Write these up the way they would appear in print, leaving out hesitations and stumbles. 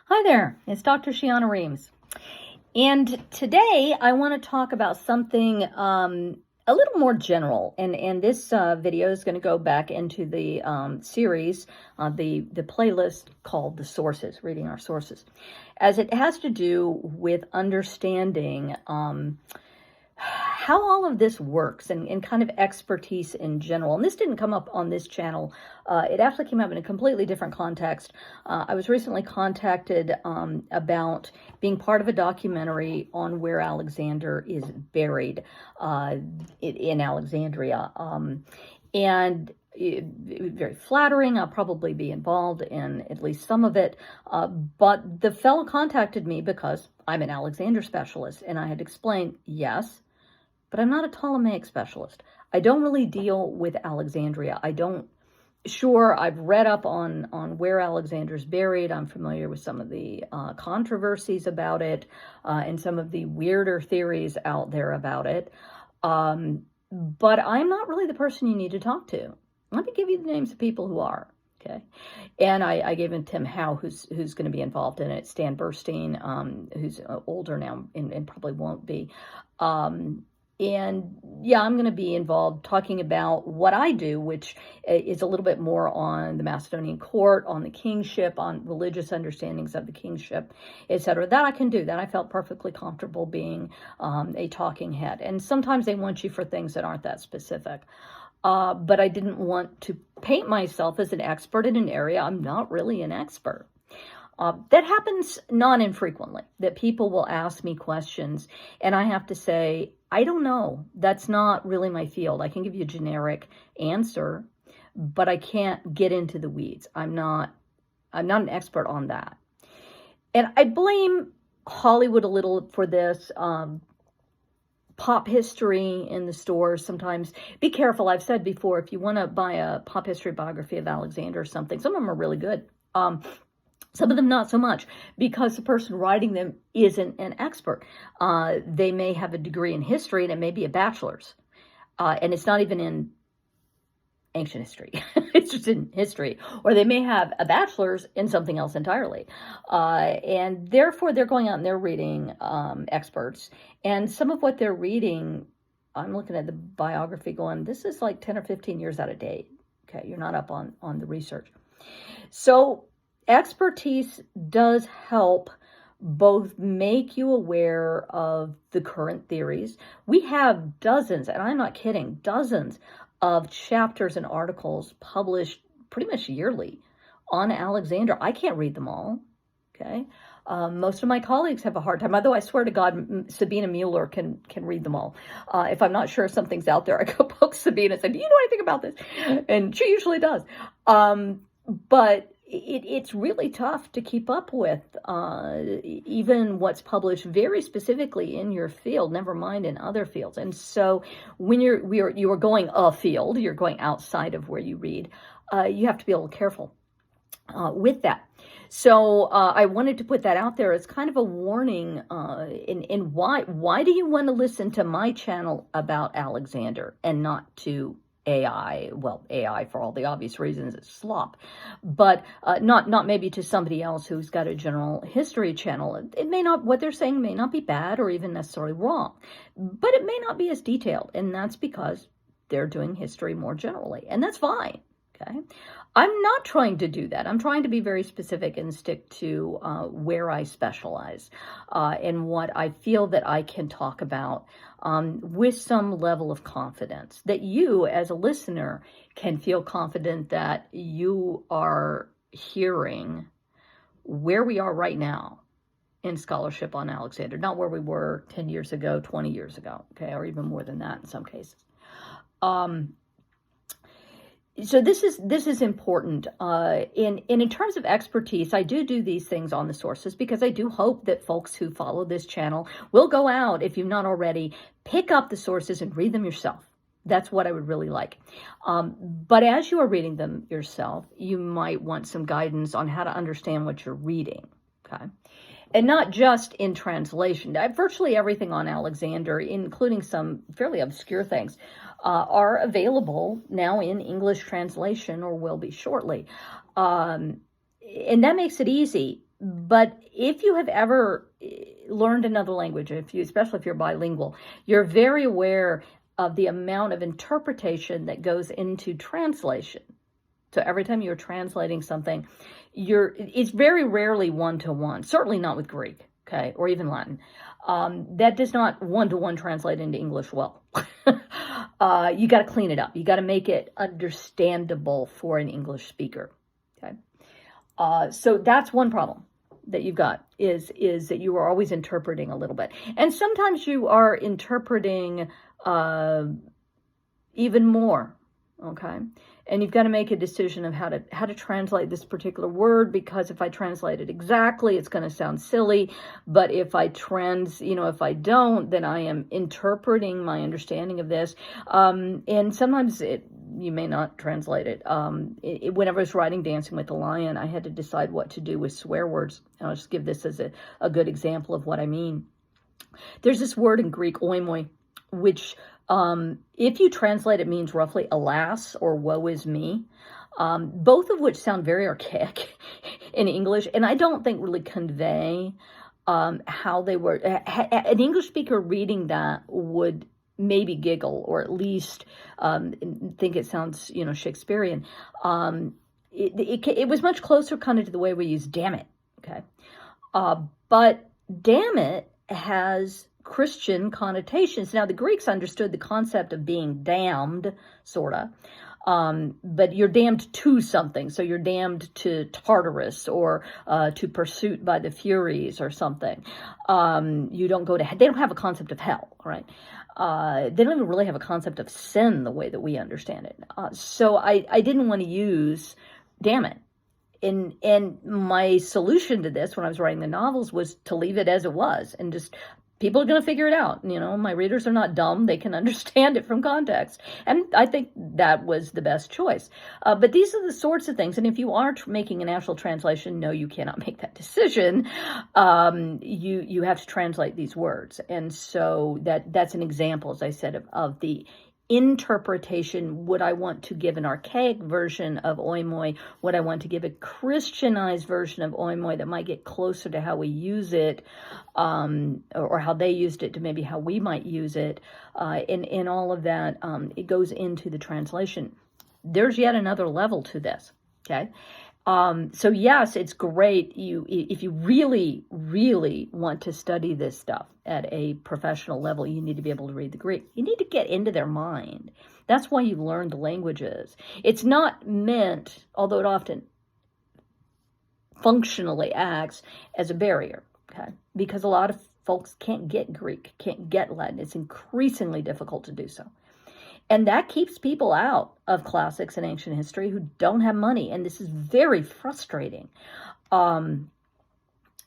Hi there, it's Dr. Shiana Reams. And today I want to talk about something a little more general. And this video is going to go back into the series, the playlist called The Sources, Reading Our Sources, as it has to do with understanding how all of this works and kind of expertise in general. And this didn't come up on this channel. It actually came up in a completely different context. I was recently contacted about being part of a documentary on where Alexander is buried in Alexandria. And it was very flattering. I'll probably be involved in at least some of it. But the fellow contacted me because I'm an Alexander specialist. And I had explained, yes, but I'm not a Ptolemaic specialist. I don't really deal with Alexandria. Sure, I've read up on where Alexander's buried. I'm familiar with some of the controversies about it and some of the weirder theories out there about it. But I'm not really the person you need to talk to. Let me give you the names of people who are. Okay, and I gave him Tim Howe, who's going to be involved in it. Stan Burstein, who's older now and probably won't be. And yeah, I'm going to be involved talking about what I do, which is a little bit more on the Macedonian court, on the kingship, on religious understandings of the kingship, etc. That I can do. That I felt perfectly comfortable being a talking head. And sometimes they want you for things that aren't that specific. But I didn't want to paint myself as an expert in an area I'm not really an expert. That happens not infrequently, that people will ask me questions and I have to say, I don't know. That's not really my field. I can give you a generic answer, but I can't get into the weeds. I'm not an expert on that. And I blame Hollywood a little for this. Pop history in the stores sometimes. Be careful. I've said before, if you want to buy a pop history biography of Alexander or something, some of them are really good. Some of them not so much, because the person writing them isn't an expert. They may have a degree in history, and it may be a bachelor's. And it's not even in ancient history. It's just in history. Or they may have a bachelor's in something else entirely. And therefore, they're going out and they're reading experts. And some of what they're reading, I'm looking at the biography going, this is like 10 or 15 years out of date. Okay, you're not up on the research. So expertise does help both make you aware of the current theories. We have dozens, and I'm not kidding, dozens of chapters and articles published pretty much yearly on Alexander. I can't read them all, okay? Most of my colleagues have a hard time, although I swear to God, Sabina Mueller can read them all. If I'm not sure something's out there, I go poke Sabina and say, do you know anything about this? And she usually does. But it's really tough to keep up with, even what's published very specifically in your field, never mind in other fields. And so when you are going afield, you're going outside of where you read, you have to be a little careful with that. So I wanted to put that out there as kind of a warning in why do you want to listen to my channel about Alexander and not to AI? Well, AI for all the obvious reasons, it's slop, but not maybe to somebody else who's got a general history channel. It may not, what they're saying may not be bad or even necessarily wrong, but it may not be as detailed, and that's because they're doing history more generally, and that's fine. Okay, I'm not trying to do that. I'm trying to be very specific and stick to where I specialize and what I feel that I can talk about with some level of confidence, that you as a listener can feel confident that you are hearing where we are right now in scholarship on Alexander, not where we were 10 years ago, 20 years ago, okay, or even more than that in some cases. So this is important. In terms of expertise, I do these things on the sources because I do hope that folks who follow this channel will go out, if you've not already, pick up the sources and read them yourself. That's what I would really like. But as you are reading them yourself, you might want some guidance on how to understand what you're reading, okay? And not just in translation. Virtually everything on Alexander, including some fairly obscure things, are available now in English translation or will be shortly. And that makes it easy But if you have ever learned another language, especially if you're bilingual, you're very aware of the amount of interpretation that goes into translation. So every time you're translating something, it's very rarely one-to-one, certainly not with Greek, okay, or even Latin. That does not one-to-one translate into English well. You got to clean it up. You got to make it understandable for an English speaker, okay? So that's one problem that you've got, is that you are always interpreting a little bit. And sometimes you are interpreting even more, okay? And you've got to make a decision of how to translate this particular word, because if I translate it exactly, it's going to sound silly. But if I if I don't, then I am interpreting my understanding of this. And sometimes you may not translate it. Whenever I was writing Dancing with the Lion, I had to decide what to do with swear words. And I'll just give this as a good example of what I mean. There's this word in Greek, oimoi, which if you translate it means roughly alas or woe is me, both of which sound very archaic in English, and I don't think really convey how they were. An English speaker reading that would maybe giggle, or at least think it sounds, Shakespearean. It was much closer kind of to the way we use damn it, okay? But damn it has Christian connotations. Now, the Greeks understood the concept of being damned, sort of, but you're damned to something. So you're damned to Tartarus, or to pursuit by the Furies or something. You don't go to hell. They don't have a concept of hell, right? They don't even really have a concept of sin the way that we understand it. So I didn't want to use damn it. And my solution to this when I was writing the novels was to leave it as it was, and just, people are going to figure it out. My readers are not dumb. They can understand it from context. And I think that was the best choice. But these are the sorts of things. And if you are making a national translation, no, you cannot make that decision. You have to translate these words. And so that's an example, as I said, of the interpretation. Would I want to give an archaic version of oimoi? Would I want to give a Christianized version of oimoi that might get closer to how we use it, or how they used it to maybe how we might use it? In all of that, it goes into the translation. There's yet another level to this, okay? So yes, it's great. If you really, really want to study this stuff at a professional level, you need to be able to read the Greek. You need to get into their mind. That's why you learn the languages. It's not meant, although it often functionally acts as a barrier, okay? Because a lot of folks can't get Greek, can't get Latin. It's increasingly difficult to do so. And that keeps people out of classics and ancient history who don't have money. And this is very frustrating.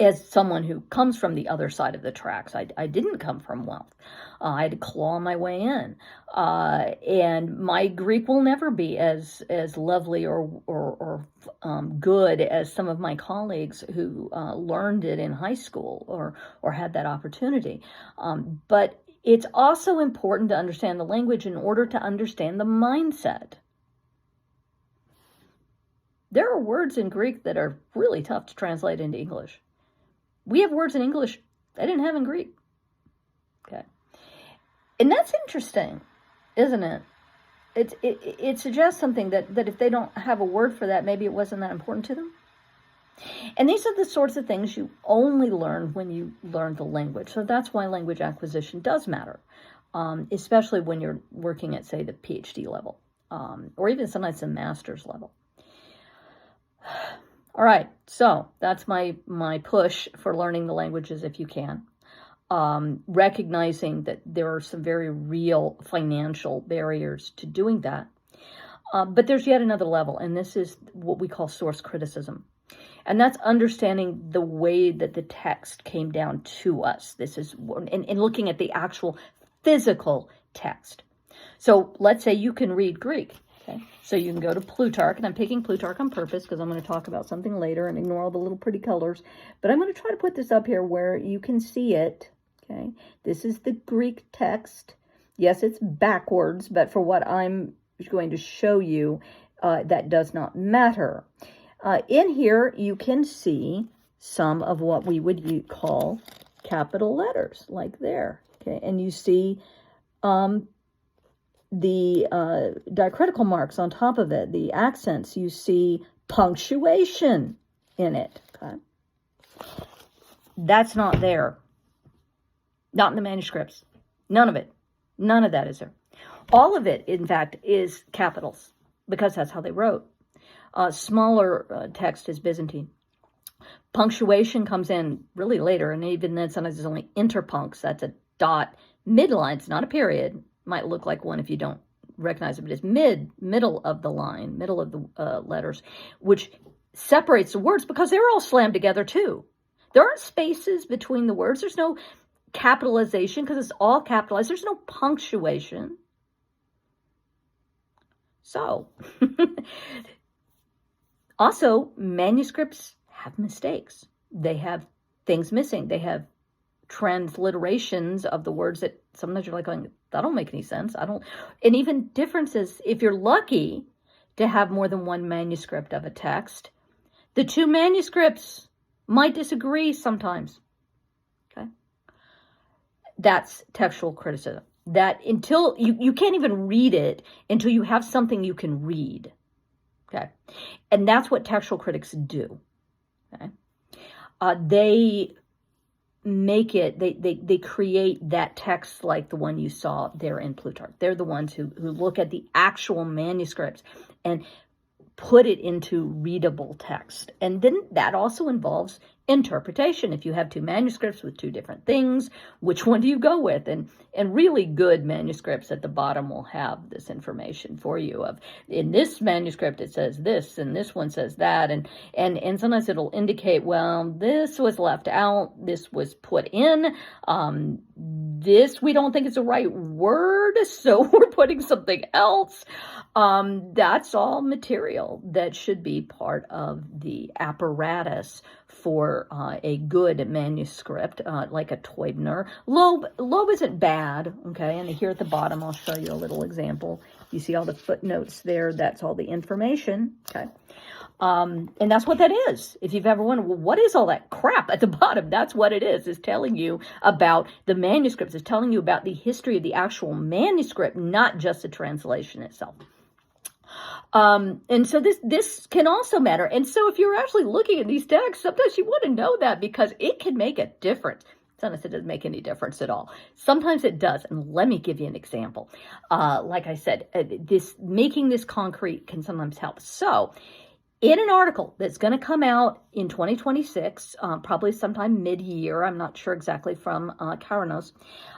As someone who comes from the other side of the tracks, I didn't come from wealth. I had to claw my way in. And my Greek will never be as lovely or good as some of my colleagues who learned it in high school or had that opportunity. But it's also important to understand the language in order to understand the mindset. There are words in Greek that are really tough to translate into English. We have words in English they didn't have in Greek. Okay. And that's interesting, isn't it? It suggests something that if they don't have a word for that, maybe it wasn't that important to them. And these are the sorts of things you only learn when you learn the language. So that's why language acquisition does matter, especially when you're working at, say, the PhD level, or even sometimes the master's level. All right, so that's my push for learning the languages if you can. Recognizing that there are some very real financial barriers to doing that. But there's yet another level, and this is what we call source criticism. And that's understanding the way that the text came down to us. This is in looking at the actual physical text. So let's say you can read Greek. Okay, so you can go to Plutarch, and I'm picking Plutarch on purpose because I'm going to talk about something later and ignore all the little pretty colors. But I'm going to try to put this up here where you can see it. Okay, this is the Greek text. Yes, it's backwards, but for what I'm going to show you, that does not matter. In here, you can see some of what we would call capital letters, like there. Okay, and you see the diacritical marks on top of it, the accents. You see punctuation in it. Okay, that's not there. Not in the manuscripts. None of it. None of that is there. All of it, in fact, is capitals, because that's how they wrote. Smaller text is Byzantine. Punctuation comes in really later, and even then sometimes there's only interpuncts. That's a dot. Midline, it's not a period. Might look like one if you don't recognize it, but it's middle of the line, middle of the letters, which separates the words because they're all slammed together too. There aren't spaces between the words. There's no capitalization because it's all capitalized. There's no punctuation. So, also, manuscripts have mistakes. They have things missing. They have transliterations of the words that sometimes you're like going, that don't make any sense. And even differences, if you're lucky to have more than one manuscript of a text, the two manuscripts might disagree sometimes. Okay. That's textual criticism. That until you can't even read it until you have something you can read. Okay. And that's what textual critics do. Okay. They make it, they create that text like the one you saw there in Plutarch. They're the ones who look at the actual manuscripts and put it into readable text. And then that also involves interpretation. If you have two manuscripts with two different things, which one do you go with? And really good manuscripts at the bottom will have this information for you of, in this manuscript it says this, and this one says that, and sometimes it'll indicate, well, this was left out, this was put in, this we don't think is the right word, so we're putting something else. That's all material that should be part of the apparatus for a good manuscript, like a Teubner. Loeb isn't bad, okay? And here at the bottom, I'll show you a little example. You see all the footnotes there. That's all the information, okay? And that's what that is. If you've ever wondered, well, what is all that crap at the bottom? That's what it is. It's telling you about the manuscripts. It's telling you about the history of the actual manuscript, not just the translation itself. And so this can also matter. And so if you're actually looking at these texts, sometimes you want to know that because it can make a difference. Sometimes it doesn't make any difference at all. Sometimes it does. And let me give you an example. Like I said, making this concrete can sometimes help. So in an article that's going to come out in 2026, probably sometime mid-year, I'm not sure exactly, from Karanos,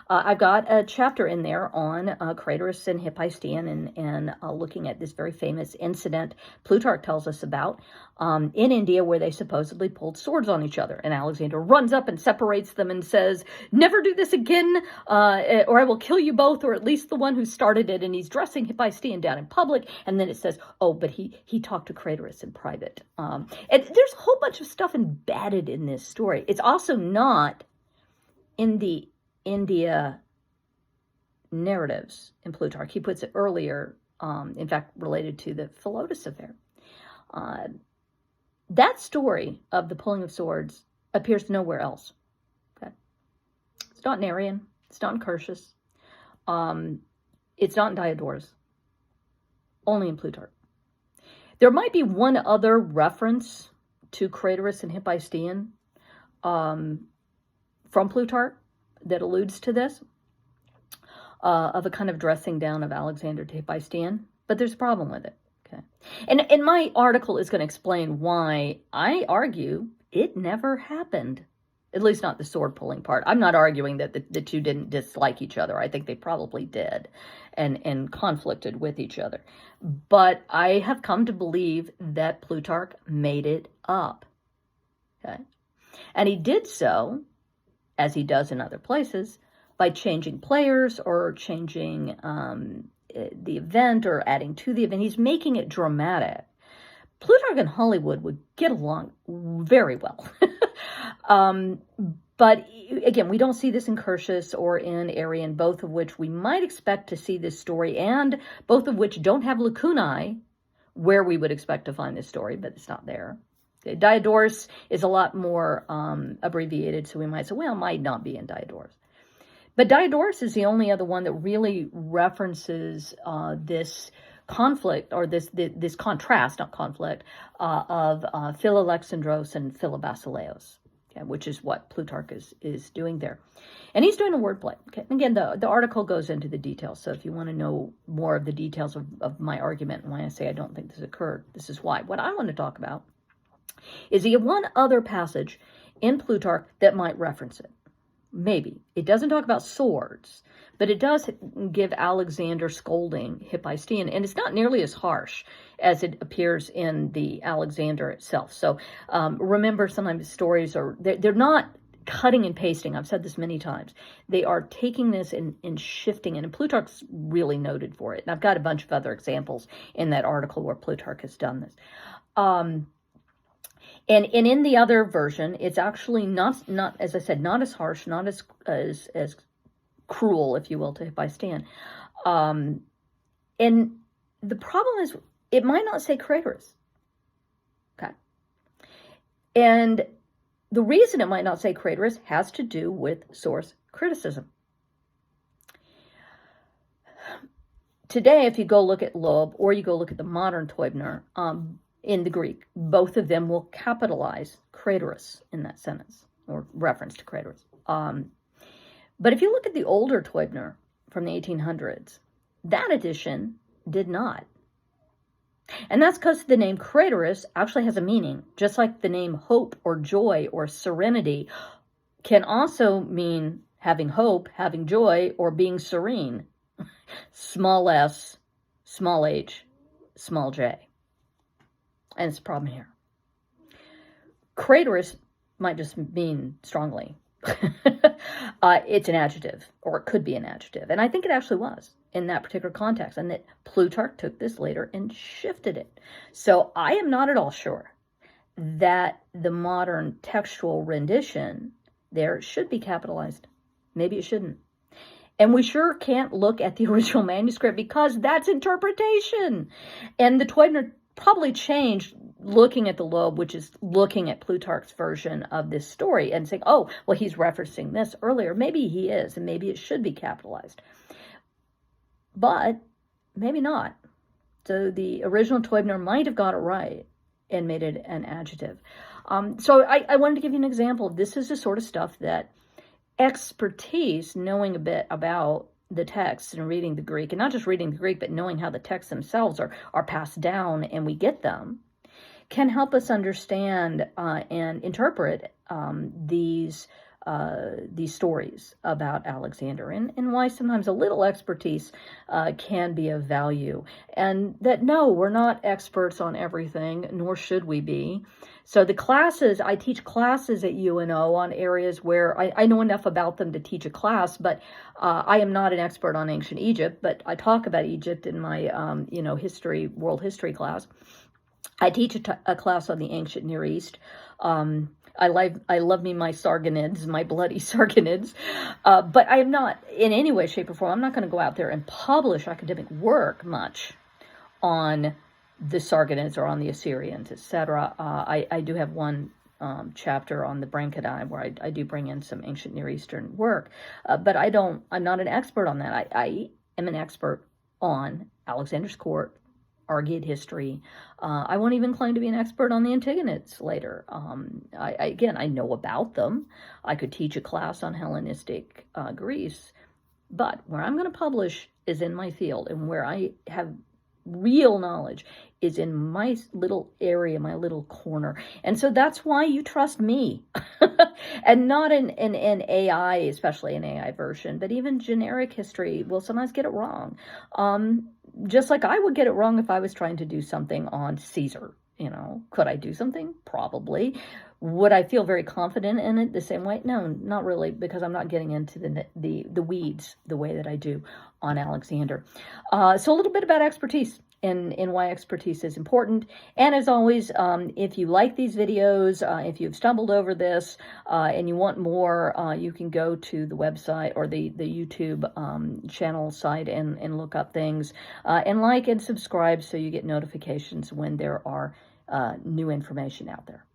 I've got a chapter in there on Craterus and Hephaestion and looking at this very famous incident Plutarch tells us about in India where they supposedly pulled swords on each other. And Alexander runs up and separates them and says, never do this again, or I will kill you both, or at least the one who started it. And he's dressing Hephaestion down in public. And then it says, oh, but he talked to Craterus in private. And there's a whole bunch of stuff embedded in this story. It's also not in the India narratives in Plutarch. He puts it earlier, in fact, related to the Philotas affair. That story of the pulling of swords appears nowhere else. Okay, it's not in Arrian. It's not in Curtius. It's not in Diodorus. Only in Plutarch. There might be one other reference to Craterus and Hephaestion from Plutarch that alludes to this, of a kind of dressing down of Alexander to Hephaestion, but there's a problem with it, okay? And my article is going to explain why I argue it never happened, at least not the sword-pulling part. I'm not arguing that the two didn't dislike each other. I think they probably did and conflicted with each other. But I have come to believe that Plutarch made it up, okay? And he did so, as he does in other places, by changing players or changing the event or adding to the event. He's making it dramatic. Plutarch and Hollywood would get along very well. But again, we don't see this in Curtius or in Arrian, both of which we might expect to see this story, and both of which don't have lacunae where we would expect to find this story, but it's not there. Diodorus is a lot more abbreviated, so we might say, well, it might not be in Diodorus. But Diodorus is the only other one that really references this conflict, or this contrast, not conflict, of Philolexandros and Philobasileus, okay, which is what Plutarch is doing there. And he's doing a wordplay. Okay? Again, the article goes into the details, so if you want to know more of the details of my argument and why I say I don't think this occurred, this is why. What I want to talk about is he have one other passage in Plutarch that might reference it. Maybe. It doesn't talk about swords, but it does give Alexander scolding Hephaestion, and it's not nearly as harsh as it appears in the Alexander itself. So remember, sometimes stories they're not cutting and pasting. I've said this many times. They are taking this and shifting it, and Plutarch's really noted for it. And I've got a bunch of other examples in that article where Plutarch has done this. And in the other version, it's actually not as I said, not as harsh, not as cruel, if you will, to Hephaestion. And the problem is, it might not say Craterus. Okay. And the reason it might not say Craterus has to do with source criticism. Today, if you go look at Loeb, or you go look at the modern Teubner, in the Greek, both of them will capitalize Craterus in that sentence, or reference to Craterus. But if you look at the older Teubner from the 1800s, that edition did not. And that's because the name Craterus actually has a meaning, just like the name hope or joy or serenity can also mean having hope, having joy, or being serene. Small s, small h, small j. And it's a problem here. Craterus might just mean strongly. It's an adjective, or it could be an adjective. And I think it actually was in that particular context, and that Plutarch took this later and shifted it. So I am not at all sure that the modern textual rendition there should be capitalized. Maybe it shouldn't. And we sure can't look at the original manuscript, because that's interpretation. And the Teubner probably changed looking at the Loeb, which is looking at Plutarch's version of this story and saying, oh, well, he's referencing this earlier. Maybe he is, and maybe it should be capitalized. But maybe not. So the original Teubner might have got it right and made it an adjective. So I wanted to give you an example. This is the sort of stuff that expertise, knowing a bit about the text and reading the Greek, and not just reading the Greek, but knowing how the texts themselves are passed down and we get them, can help us understand and interpret these stories about Alexander, and why sometimes a little expertise can be of value. And that, no, we're not experts on everything, nor should we be. So the classes, I teach classes at UNO on areas where I know enough about them to teach a class, but I am not an expert on ancient Egypt, but I talk about Egypt in my, world history class. I teach a class on the ancient Near East. I love me my Sargonids, my bloody Sargonids, but I am not in any way, shape, or form. I'm not going to go out there and publish academic work much on the Sargonids or on the Assyrians, etc. I do have one chapter on the Branchidae where I do bring in some ancient Near Eastern work, but I'm not an expert on that. I am an expert on Alexander's court, Argead history. I won't even claim to be an expert on the Antigonids later. I know about them. I could teach a class on Hellenistic Greece, but where I'm going to publish is in my field, and where I have real knowledge is in my little area, my little corner. And so that's why you trust me and not in AI, especially an AI version, but even generic history will sometimes get it wrong. Just like I would get it wrong if I was trying to do something on Caesar. Could I do something? Probably. Would I feel very confident in it the same way? No, not really, because I'm not getting into the weeds the way that I do on Alexander. So a little bit about expertise and why expertise is important. And as always, if you like these videos, if you've stumbled over this and you want more, you can go to the website or the YouTube channel site and look up things and like and subscribe so you get notifications when there are new information out there.